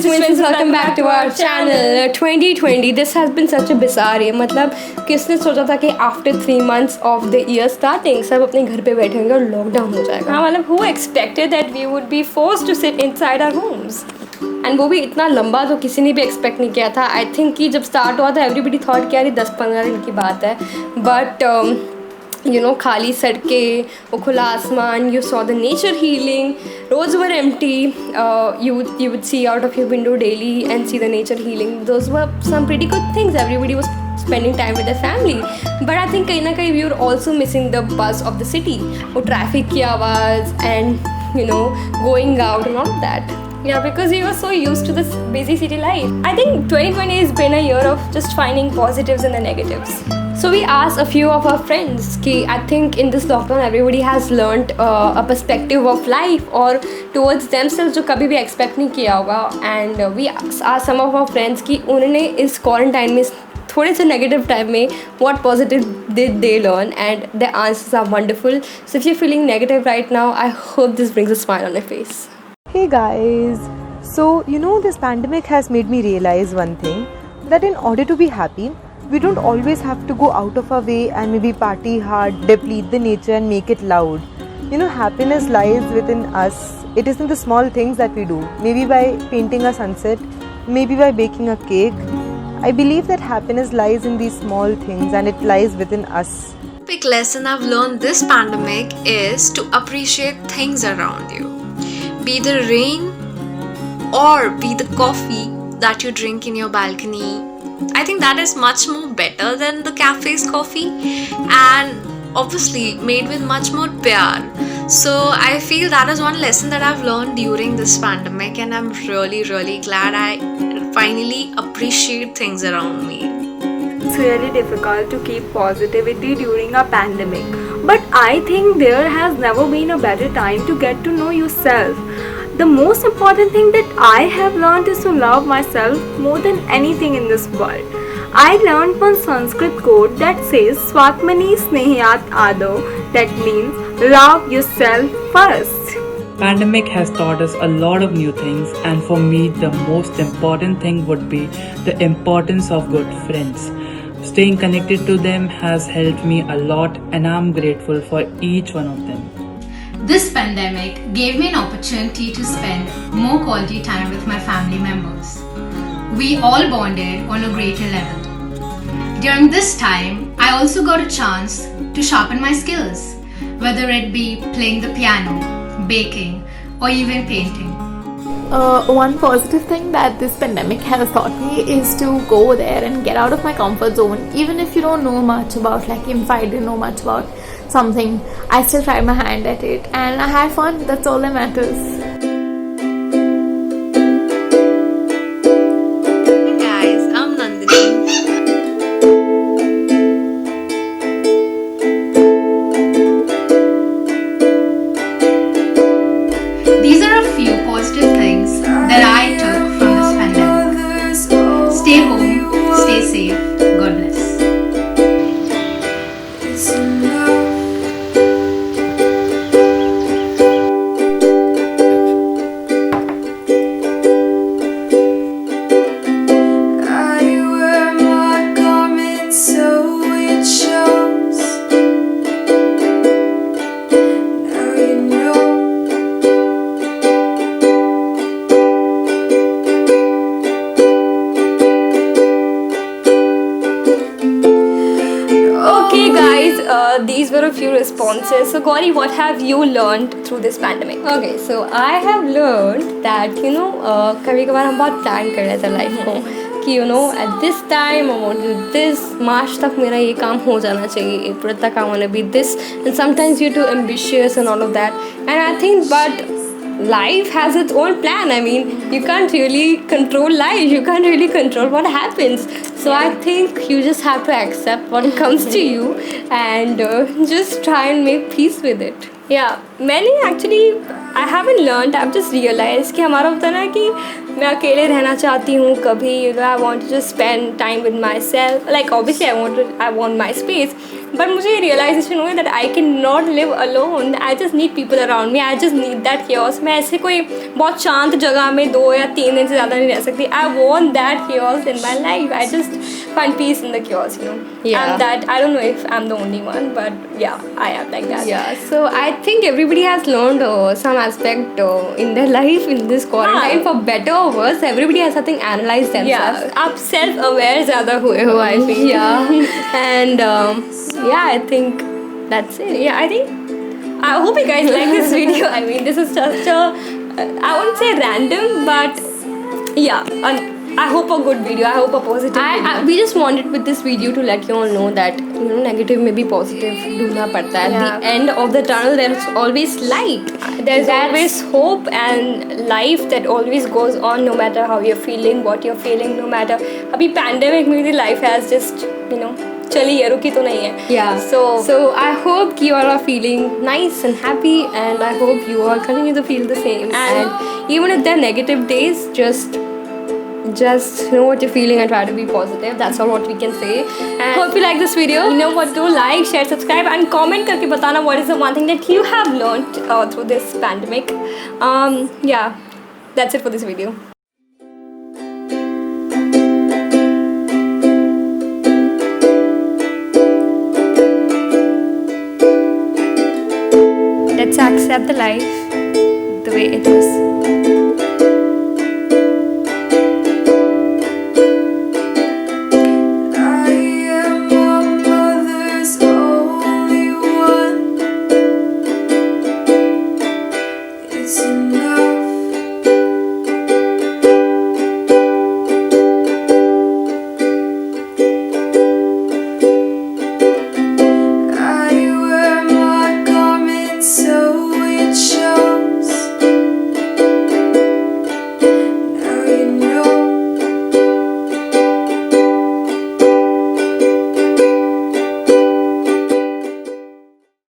This is Twins, welcome back to our channel. 2020, this has been such a bizarre year. मतलब किसने सोचा था कि after 3 months of the year starting सब अपने घर पे बैठे होंगे और लॉकडाउन हो जाएगा. हाँ मतलब who expected that we would be forced to sit inside our homes? And वो भी इतना लंबा तो किसी ने भी एक्सपेक्ट नहीं किया था. आई थिंक कि जब स्टार्ट हुआ था एवरीबडी थॉट कि यार 10-15 दिन की बात है. बट you know, खाली सड़कें, वो खुला आसमान, you saw the nature healing, roads were empty, you would see out of your window daily and see the nature healing. Those were some pretty good things. Everybody was spending time with their family. But I think कहीं ना कहीं we were also missing the buzz of the city. वो traffic की आवाज़ and you know going out and all of that. Yeah, because we were so used to this busy city life. I think 2020 has been a year of just finding positives and the negatives. So we asked a few of our friends कि I think in this lockdown everybody has learnt a perspective of life or towards themselves जो कभी भी expect नहीं किया होगा. And we asked some of our friends कि उन्होंने इस quarantine में थोड़े से negative time में what positive did they learn, and their answers are wonderful. So if you're feeling negative right now, I hope this brings a smile on your face. Hey guys, so this pandemic has made me realize one thing, that in order to be happy, we don't always have to go out of our way and maybe party hard, deplete the nature and make it loud. Happiness lies within us. It is in the small things that we do. Maybe by painting a sunset, maybe by baking a cake. I believe that happiness lies in these small things and it lies within us. Big lesson I've learned this pandemic is to appreciate things around you. Be the rain or be the coffee that you drink in your balcony. I think that is much more better than the cafe's coffee, and obviously made with much more pyar. So I feel that is one lesson that I've learned during this pandemic, and I'm really glad I finally appreciate things around me. It's really difficult to keep positivity during a pandemic, but I think there has never been a better time to get to know yourself. The most important thing that I have learned is to love myself more than anything in this world. I learned one Sanskrit quote that says Swatmani Snehiyat Ado, that means love yourself first. Pandemic has taught us a lot of new things, and for me the most important thing would be the importance of good friends. Staying connected to them has helped me a lot, and I'm grateful for each one of them. This pandemic gave me an opportunity to spend more quality time with my family members. We all bonded on a greater level. During this time, I also got a chance to sharpen my skills, whether it be playing the piano, baking, or even painting. One positive thing that this pandemic has taught me is to go there and get out of my comfort zone. Even if you don't know much about, like if I didn't know much about something, I still tried my hand at it and I had fun. That's all that matters. Hey guys, I'm Nandini. These are a few positive things that I took from this pandemic. Stay home, stay safe, God bless. These were a few responses. So Gauri, what have you learned through this pandemic? Okay, so I have learned that कभी कभार हम बहुत plan कर रहे थे life को कि at this time I want to do this, मार्च तक मेरा ये काम हो जाना चाहिए, अप्रैल तक I want to be this, and sometimes you're too ambitious and all of that. And I think but life has its own plan. I mean, you can't really control life, you can't really control what happens. So I think you just have to accept what comes to you and just try and make peace with it. Yeah, मैंने actually I haven't learned, I've just realized कि हमारा होता है ना कि मैं अकेले रहना चाहती हूँ कभी, I want to just spend time with myself. Like obviously I want my space, but मुझे ये realization हुई that I cannot live alone. I just need people around me. I just need that chaos. मैं ऐसे कोई बहुत शांत जगह में 2 या 3 दिन से ज़्यादा नहीं रह सकती. I want that chaos in my life. I just find peace in the chaos, you know. Yeah. And that, I don't know if I'm the only one, but yeah, I am like that. Yeah. So I think everybody has learned some aspect in their life in this quarantine. For better or worse, everybody has something analyzed themselves. Yeah. आप self-aware ज़्यादा हुए हो, I feel. Yeah. And yeah, I think that's it. Yeah, I think I hope you guys like this video. I mean, this is just a I wouldn't say random, but yeah, I hope a good video. I hope a positive video. We just wanted with this video to let you all know that, you know, negative may be positive. ढूंढना पड़ता है. At the end of the tunnel, there's always light. There's always hope and life that always goes on, no matter how you're feeling, what you're feeling, no matter. अभी pandemic में भी life has just, you know, चली है, रुकी तो नहीं है. Yeah. So I hope you all are feeling nice and happy, and I hope you all continue to feel the same. And even if there are negative days, just know what you're feeling and try to be positive. That's all what we can say. And hope you like this video. You know what to like, share, subscribe, and comment करके बताना what is the one thing that you have learned through this pandemic. Yeah, that's it for this video. Let's accept the life the way it is.